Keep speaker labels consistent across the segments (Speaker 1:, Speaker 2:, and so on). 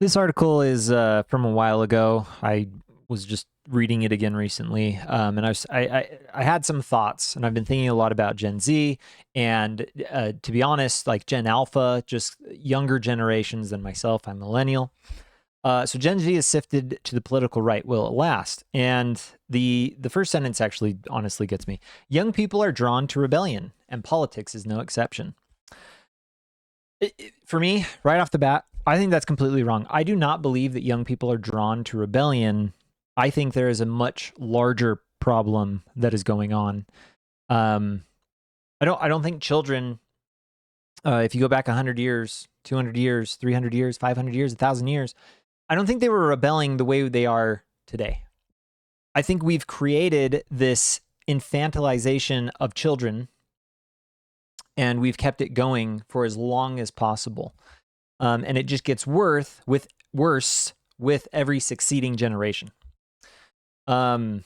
Speaker 1: This article is from a while ago. I was just reading it again recently, and I had some thoughts, and I've been thinking a lot about Gen Z, and to be honest, like Gen Alpha, just younger generations than myself. I'm millennial, so Gen Z is sifted to the political right. Will it last? And the first sentence actually honestly gets me. Young people are drawn to rebellion, and politics is no exception. For me, right off the bat, I think that's completely wrong. I do not believe that young people are drawn to rebellion. I think there is a much larger problem that is going on. Um, I don't think children, if you go back 100 years, 200 years, 300 years, 500 years, 1,000 years, I don't think they were rebelling the way they are today. I think we've created this infantilization of children, and we've kept it going for as long as possible. And it just gets worse with every succeeding generation. So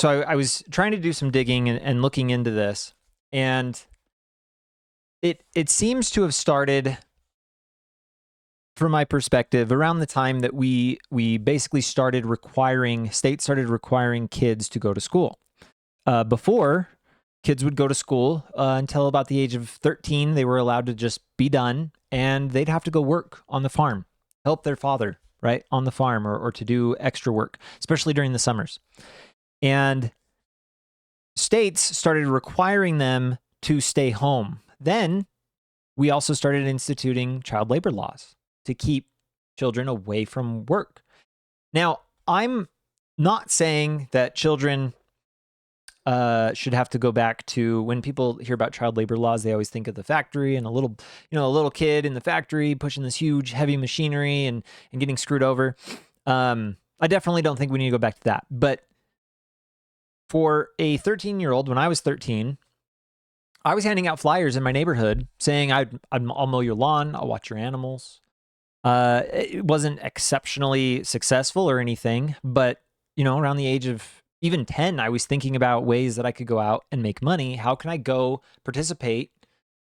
Speaker 1: I was trying to do some digging and looking into this, and it seems to have started, from my perspective, around the time that we basically states started requiring kids to go to school. Before, kids would go to school until about the age of 13. They were allowed to just be done, and they'd have to go work on the farm, help their father, right, on the farm, or to do extra work, especially during the summers. And states started requiring them to stay home. Then we also started instituting child labor laws to keep children away from work. Now, I'm not saying that children should have to go back to, when people hear about child labor laws, they always think of the factory and a little kid in the factory pushing this huge heavy machinery and getting screwed over. I definitely don't think we need to go back to that. But for a 13-year-old, when I was 13, I was handing out flyers in my neighborhood saying I'll mow your lawn, I'll watch your animals. It wasn't exceptionally successful or anything, but around the age of even 10, I was thinking about ways that I could go out and make money. How can I go participate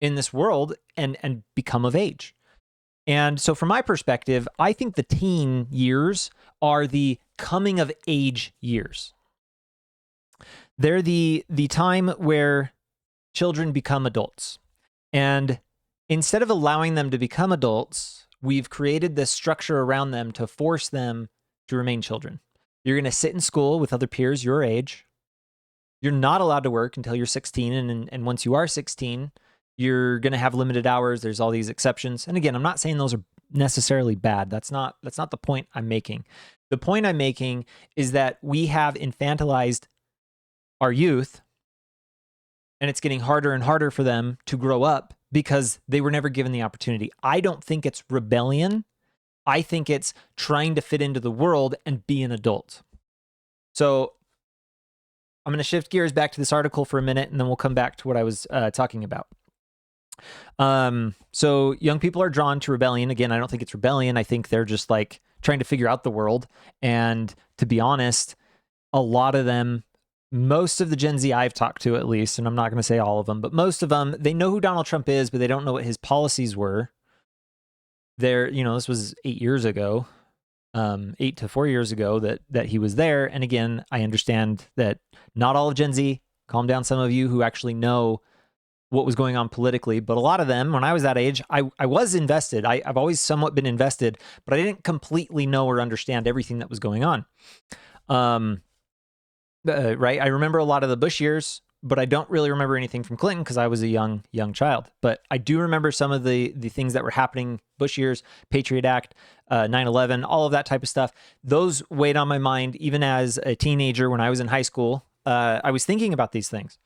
Speaker 1: in this world and become of age? And so from my perspective, I think the teen years are the coming of age years. They're the time where children become adults. And instead of allowing them to become adults, we've created this structure around them to force them to remain children. You're going to sit in school with other peers your age. You're not allowed to work until you're 16. And once you are 16, you're going to have limited hours. There's all these exceptions. And again, I'm not saying those are necessarily bad. That's not the point I'm making. The point I'm making is that we have infantilized our youth, and it's getting harder and harder for them to grow up because they were never given the opportunity. I don't think it's rebellion. I think it's trying to fit into the world and be an adult. So I'm going to shift gears back to this article for a minute, and then we'll come back to what I was talking about. So young people are drawn to rebellion. Again, I don't think it's rebellion. I think they're just like trying to figure out the world. And to be honest, a lot of them, most of the Gen Z I've talked to at least, and I'm not going to say all of them, but most of them, they know who Donald Trump is, but they don't know what his policies were. This was 8 years ago, 8 to 4 years ago that he was there. And again, I understand that not all of Gen Z, calm down some of you who actually know what was going on politically, but a lot of them, when I was that age, I was invested. I've always somewhat been invested, but I didn't completely know or understand everything that was going on. Right. I remember a lot of the Bush years, but I don't really remember anything from Clinton because I was a young child. But I do remember some of the things that were happening, Bush years, Patriot Act, 9/11, all of that type of stuff. Those weighed on my mind even as a teenager when I was in high school. I was thinking about these things.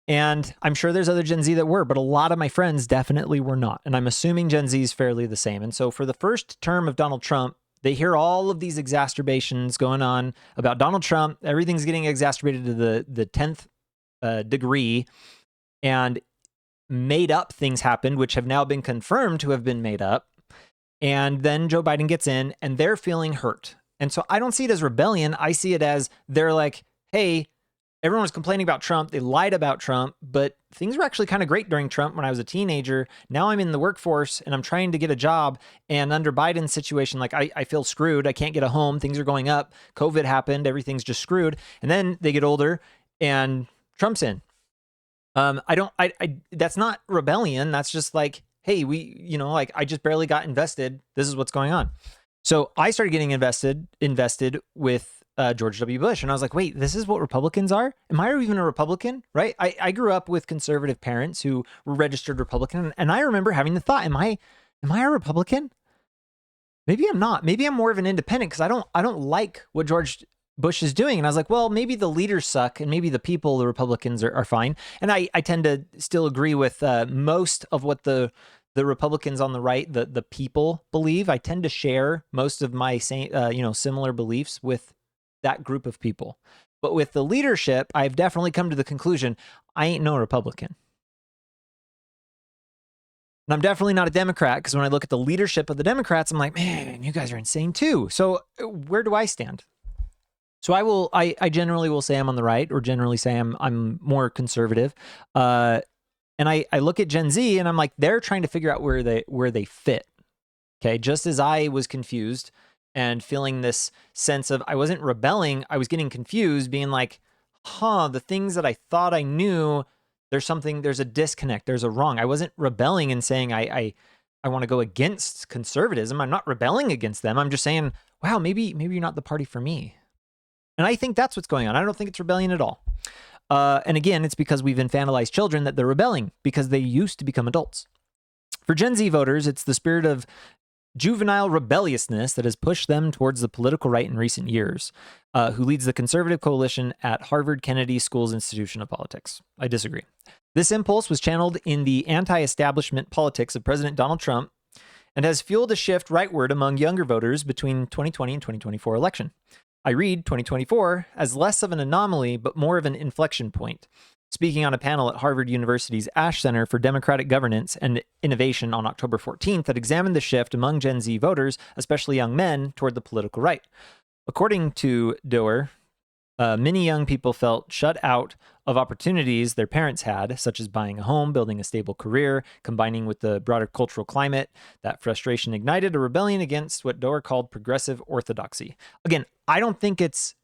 Speaker 1: And I'm sure there's other Gen Z that were, but a lot of my friends definitely were not. And I'm assuming Gen Z is fairly the same. And so for the first term of Donald Trump, they hear all of these exacerbations going on about Donald Trump. Everything's getting exacerbated to the 10th degree, and made up things happened, which have now been confirmed to have been made up. And then Joe Biden gets in, and they're feeling hurt. And so I don't see it as rebellion. I see it as they're like, hey, everyone was complaining about Trump. They lied about Trump, but things were actually kind of great during Trump when I was a teenager. Now I'm in the workforce and I'm trying to get a job. And under Biden's situation, like I feel screwed. I can't get a home. Things are going up. COVID happened. Everything's just screwed. And then they get older and Trump's in. That's not rebellion. That's just like, hey, I just barely got invested. This is what's going on. So I started getting invested with George W. Bush. And I was like, wait, this is what Republicans are? Am I even a Republican? Right? I grew up with conservative parents who were registered Republican. And I remember having the thought, am I a Republican? Maybe I'm not. Maybe I'm more of an independent because I don't like what George Bush is doing. And I was like, well, maybe the leaders suck and maybe the people, the Republicans are fine. And I tend to still agree with most of what the Republicans on the right, the people believe. I tend to share most of my similar beliefs with that group of people. But with the leadership, I've definitely come to the conclusion, I ain't no Republican. And I'm definitely not a Democrat because when I look at the leadership of the Democrats, I'm like, man, you guys are insane too. So where do I stand? So I generally will say I'm on the right, or generally say I'm more conservative. And I look at Gen Z and I'm like, they're trying to figure out where they fit. Okay, just as I was confused and feeling this sense of I wasn't rebelling, I was getting confused, being like, the things that I thought I knew, there's a disconnect, there's a wrong. I wasn't rebelling and saying I want to go against conservatism. I'm not rebelling against them. I'm just saying, wow, maybe you're not the party for me. And I think that's what's going on. I don't think it's rebellion at all. And again, it's because we've infantilized children that they're rebelling because they used to become adults. For Gen Z voters, it's the spirit of juvenile rebelliousness that has pushed them towards the political right in recent years, who leads the conservative coalition at Harvard Kennedy School's Institution of Politics. I disagree. This impulse was channeled in the anti-establishment politics of President Donald Trump and has fueled a shift rightward among younger voters between 2020 and 2024 election. I read 2024 as less of an anomaly, but more of an inflection point. Speaking on a panel at Harvard University's Ash Center for Democratic Governance and Innovation on October 14th that examined the shift among Gen Z voters, especially young men, toward the political right. According to Doerr, many young people felt shut out of opportunities their parents had, such as buying a home, building a stable career, combining with the broader cultural climate. That frustration ignited a rebellion against what Doerr called progressive orthodoxy. Again, I don't think it's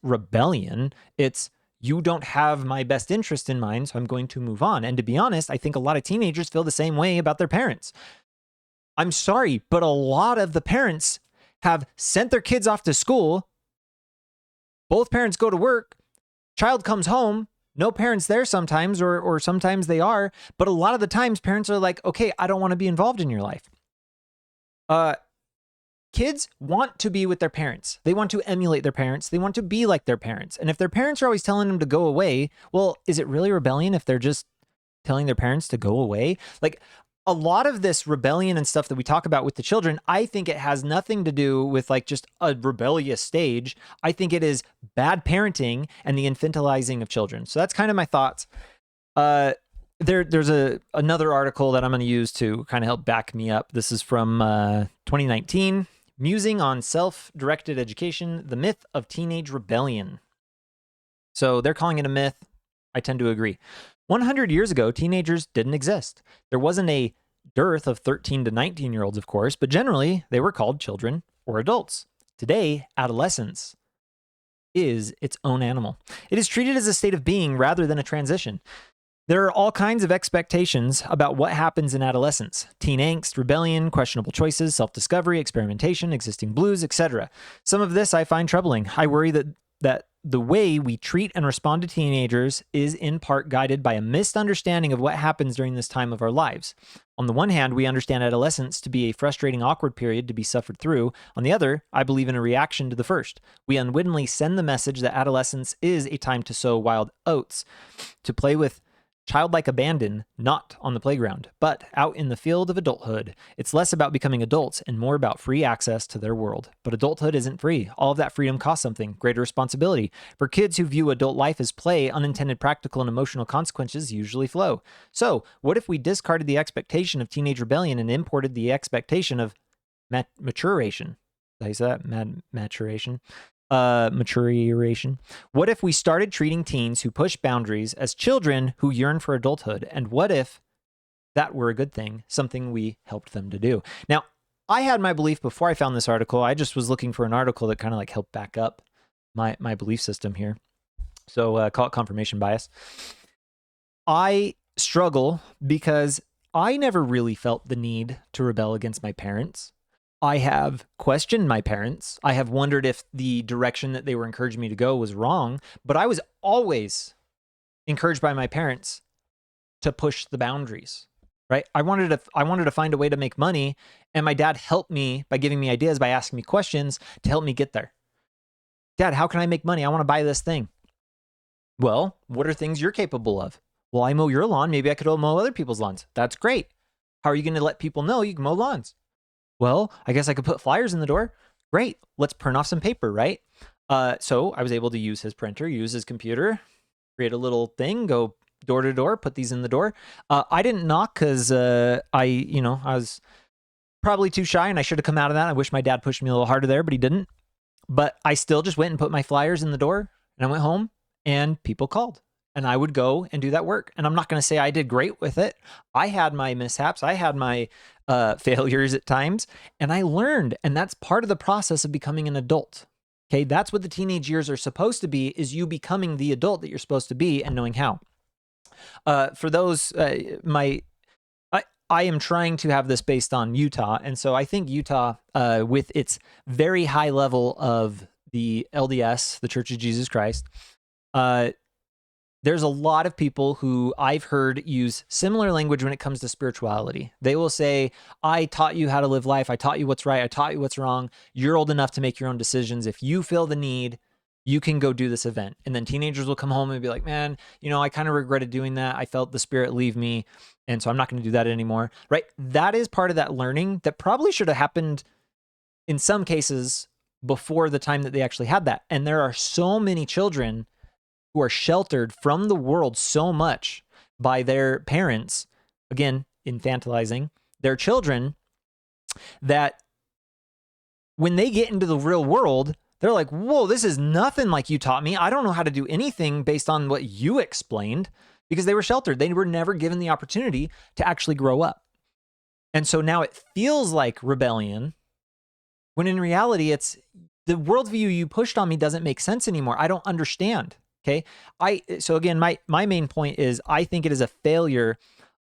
Speaker 1: rebellion. It's you don't have my best interest in mind, so I'm going to move on. And to be honest, I think a lot of teenagers feel the same way about their parents. I'm sorry, but a lot of the parents have sent their kids off to school. Both parents go to work. Child comes home. No parents there sometimes, or sometimes they are. But a lot of the times, parents are like, okay, I don't want to be involved in your life. Kids want to be with their parents. They want to emulate their parents. They want to be like their parents. And if their parents are always telling them to go away, well, is it really rebellion if they're just telling their parents to go away? Like a lot of this rebellion and stuff that we talk about with the children, I think it has nothing to do with like just a rebellious stage. I think it is bad parenting and the infantilizing of children. So that's kind of my thoughts. There's another article that I'm going to use to kind of help back me up. This is from 2019. Musing on Self-Directed Education, the Myth of Teenage Rebellion. So they're calling it a myth. I tend to agree. 100 years ago, teenagers didn't exist. There wasn't a dearth of 13 to 19-year-olds, of course, but generally they were called children or adults. Today, adolescence is its own animal. It is treated as a state of being rather than a transition. There are all kinds of expectations about what happens in adolescence. Teen angst, rebellion, questionable choices, self-discovery, experimentation, existing blues, etc. Some of this I find troubling. I worry that the way we treat and respond to teenagers is in part guided by a misunderstanding of what happens during this time of our lives. On the one hand, we understand adolescence to be a frustrating, awkward period to be suffered through. On the other, I believe in a reaction to the first. We unwittingly send the message that adolescence is a time to sow wild oats, to play with childlike abandon, not on the playground, but out in the field of adulthood. It's less about becoming adults and more about free access to their world. But adulthood isn't free. All of that freedom costs something, greater responsibility. For kids who view adult life as play, unintended practical and emotional consequences usually flow. So, what if we discarded the expectation of teenage rebellion and imported the expectation of maturation? Did I say that? Maturation? maturation. What if we started treating teens who push boundaries as children who yearn for adulthood? And what if that were a good thing, something we helped them to do? Now, I had my belief before I found this article. I just was looking for an article that kind of like helped back up my belief system here. So call it confirmation bias. I struggle because I never really felt the need to rebel against my parents. I have questioned my parents. I have wondered if the direction that they were encouraging me to go was wrong, but I was always encouraged by my parents to push the boundaries, right? I wanted to find a way to make money, and my dad helped me by giving me ideas, by asking me questions to help me get there. Dad, how can I make money? I want to buy this thing. Well, what are things you're capable of? Well, I mow your lawn. Maybe I could mow other people's lawns. That's great. How are you going to let people know you can mow lawns? Well, I guess I could put flyers in the door. Great. Let's print off some paper, right? So I was able to use his printer, use his computer, create a little thing, go door to door, put these in the door. I didn't knock because I was probably too shy and I should have come out of that. I wish my dad pushed me a little harder there, but he didn't. But I still just went and put my flyers in the door, and I went home and people called. And I would go and do that work. And I'm not going to say I did great with it. I had my mishaps. I had my failures at times. And I learned. And that's part of the process of becoming an adult. Okay, that's what the teenage years are supposed to be, is you becoming the adult that you're supposed to be and knowing how. For those, I am trying to have this based on Utah. And so I think Utah, with its very high level of the LDS, the Church of Jesus Christ, there's a lot of people who I've heard use similar language when it comes to spirituality. They will say, I taught you how to live life. I taught you what's right. I taught you what's wrong. You're old enough to make your own decisions. If you feel the need, you can go do this event. And then teenagers will come home and be like, man, I kind of regretted doing that. I felt the Spirit leave me. And so I'm not going to do that anymore. Right? That is part of that learning that probably should have happened in some cases before the time that they actually had that. And there are so many children who are sheltered from the world so much by their parents, again, infantilizing their children, that when they get into the real world, they're like, whoa, this is nothing like you taught me. I don't know how to do anything based on what you explained, because they were sheltered. They were never given the opportunity to actually grow up. And so now it feels like rebellion, when in reality, it's the worldview you pushed on me doesn't make sense anymore. I don't understand. Okay. So again, my main point is, I think it is a failure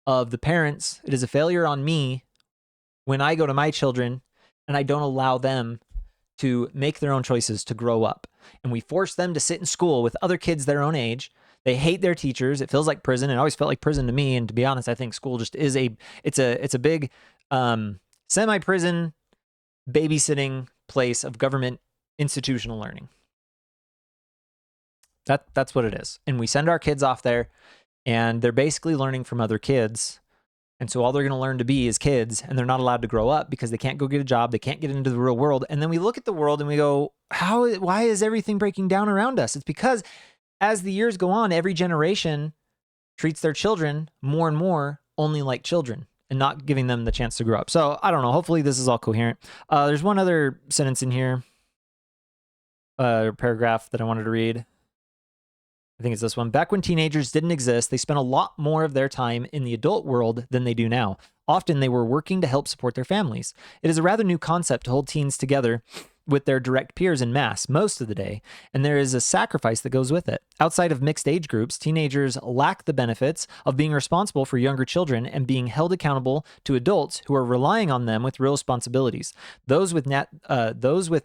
Speaker 1: of the parents. It is a failure on me when I go to my children and I don't allow them to make their own choices to grow up. And we force them to sit in school with other kids their own age. They hate their teachers. It feels like prison. It always felt like prison to me. And to be honest, I think school just is it's a big semi-prison babysitting place of government institutional learning. That's what it is. And we send our kids off there and they're basically learning from other kids. And so all they're going to learn to be is kids, and they're not allowed to grow up because they can't go get a job. They can't get into the real world. And then we look at the world and we go, why is everything breaking down around us? It's because as the years go on, every generation treats their children more and more only like children and not giving them the chance to grow up. So I don't know. Hopefully this is all coherent. There's one other sentence in here, paragraph that I wanted to read. I think it's this one. Back when teenagers didn't exist, they spent a lot more of their time in the adult world than they do now. Often they were working to help support their families. It is a rather new concept to hold teens together with their direct peers en masse most of the day, and there is a sacrifice that goes with it. Outside of mixed age groups, teenagers lack the benefits of being responsible for younger children and being held accountable to adults who are relying on them with real responsibilities, those with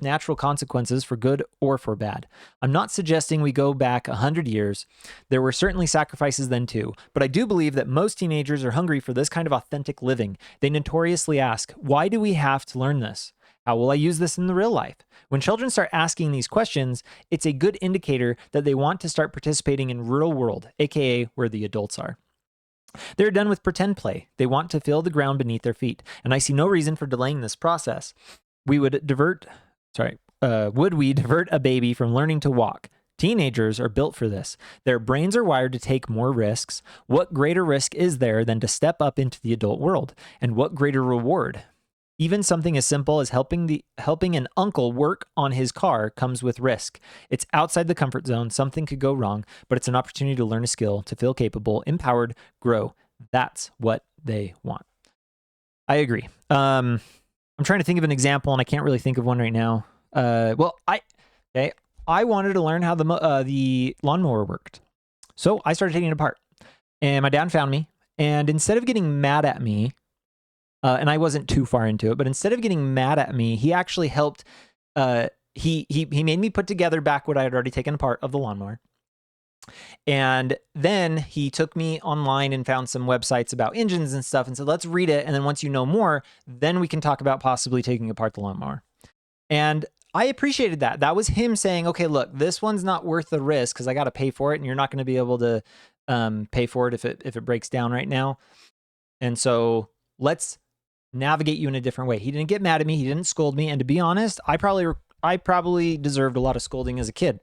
Speaker 1: natural consequences for good or for bad. I'm not suggesting we go back 100 years. There were certainly sacrifices then too, but I do believe that most teenagers are hungry for this kind of authentic living. They notoriously ask, why do we have to learn this? How will I use this in the real life? When children start asking these questions, it's a good indicator that they want to start participating in real world, aka where the adults are. They're done with pretend play. They want to feel the ground beneath their feet, and I see no reason for delaying this process. Would we divert a baby from learning to walk? Teenagers are built for this. Their brains are wired to take more risks. What greater risk is there than to step up into the adult world? And what greater reward? Even something as simple as helping an uncle work on his car comes with risk. It's outside the comfort zone. Something could go wrong, but it's an opportunity to learn a skill, to feel capable, empowered, grow. That's what they want. I agree. I'm trying to think of an example, and I can't really think of one right now. I wanted to learn how the lawnmower worked, so I started taking it apart. And my dad found me, and instead of getting mad at me, and I wasn't too far into it, but instead of getting mad at me, he actually helped. He made me put together back what I had already taken apart of the lawnmower. And then he took me online and found some websites about engines and stuff and said, let's read it. And then once you know more, then we can talk about possibly taking apart the lawnmower. And I appreciated that. That was him saying, okay, look, this one's not worth the risk because I got to pay for it. And you're not going to be able to pay for it if it breaks down right now. And so let's navigate you in a different way. He didn't get mad at me. He didn't scold me. And to be honest, I probably deserved a lot of scolding as a kid.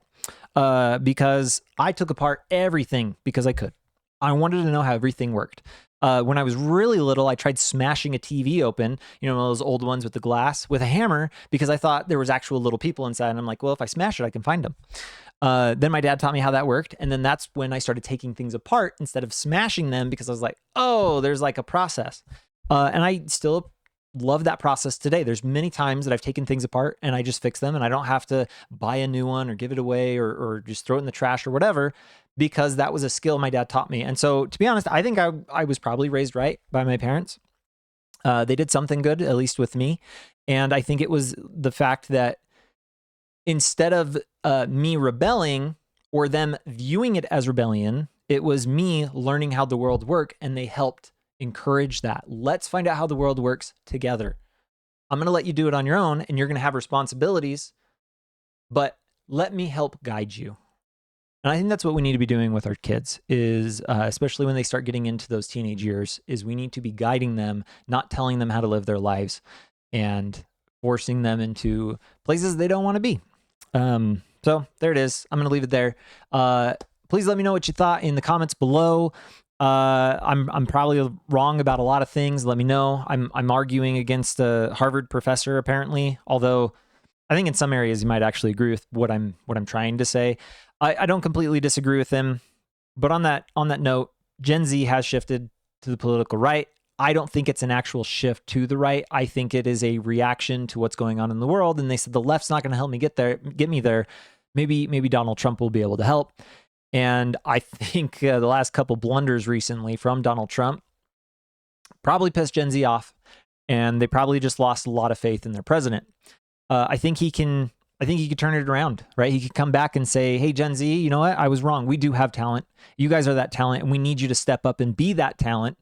Speaker 1: Because I took apart everything because I could. I wanted to know how everything worked. When I was really little, I tried smashing a TV open, one of those old ones with the glass, with a hammer, because I thought there was actual little people inside. And I'm like, well, if I smash it, I can find them. Then my dad taught me how that worked. And then that's when I started taking things apart instead of smashing them, because I was like, oh, there's like a process. And I still love that process today. There's many times that I've taken things apart and I just fix them, and I don't have to buy a new one or give it away or just throw it in the trash or whatever, because that was a skill my dad taught me. And so, to be honest, I think I was probably raised right by my parents. They did something good, at least with me. And I think it was the fact that instead of me rebelling or them viewing it as rebellion, it was me learning how the world worked, and they helped encourage that. Let's find out how the world works together. I'm going to let you do it on your own, and you're going to have responsibilities, but let me help guide you. And I think that's what we need to be doing with our kids, is especially when they start getting into those teenage years, is we need to be guiding them, not telling them how to live their lives and forcing them into places they don't want to be. So there it is. I'm going to leave it there. Please let me know what you thought in the comments below. I'm probably wrong about a lot of things. Let me know. I'm arguing against a Harvard professor, apparently, although I think in some areas you might actually agree with what I'm trying to say. I don't completely disagree with him, but on that note, Gen Z has shifted to the political right. I don't think it's an actual shift to the right. I think it is a reaction to what's going on in the world. And they said the left's not going to help me get me there. Maybe Donald Trump will be able to help. And I think the last couple blunders recently from Donald Trump probably pissed Gen Z off, and they probably just lost a lot of faith in their president. I think he can turn it around, right? He could come back and say, hey, Gen Z, you know what? I was wrong. We do have talent. You guys are that talent, and we need you to step up and be that talent.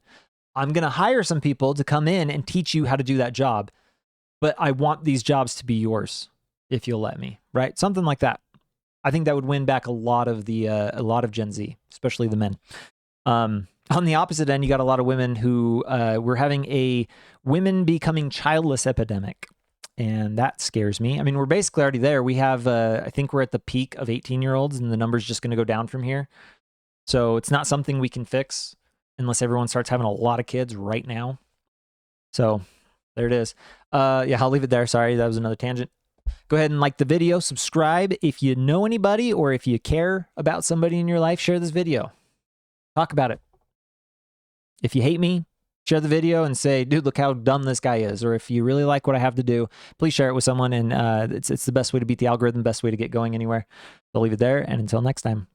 Speaker 1: I'm going to hire some people to come in and teach you how to do that job, but I want these jobs to be yours if you'll let me, right? Something like that. I think that would win back a lot of Gen Z, especially the men. On the opposite end, you got a lot of women who we're having a women becoming childless epidemic, and that scares me. I mean, we're basically already there. We have, I think we're at the peak of 18-year-olds, and the number's just going to go down from here. So it's not something we can fix unless everyone starts having a lot of kids right now. So there it is. Yeah, I'll leave it there. Sorry, that was another tangent. Go ahead and like the video, subscribe. If you know anybody or if you care about somebody in your life, share this video. Talk about it. If you hate me, share the video and say, dude, look how dumb this guy is. Or if you really like what I have to do, please share it with someone. And it's the best way to beat the algorithm, best way to get going anywhere. I'll leave it there. And until next time.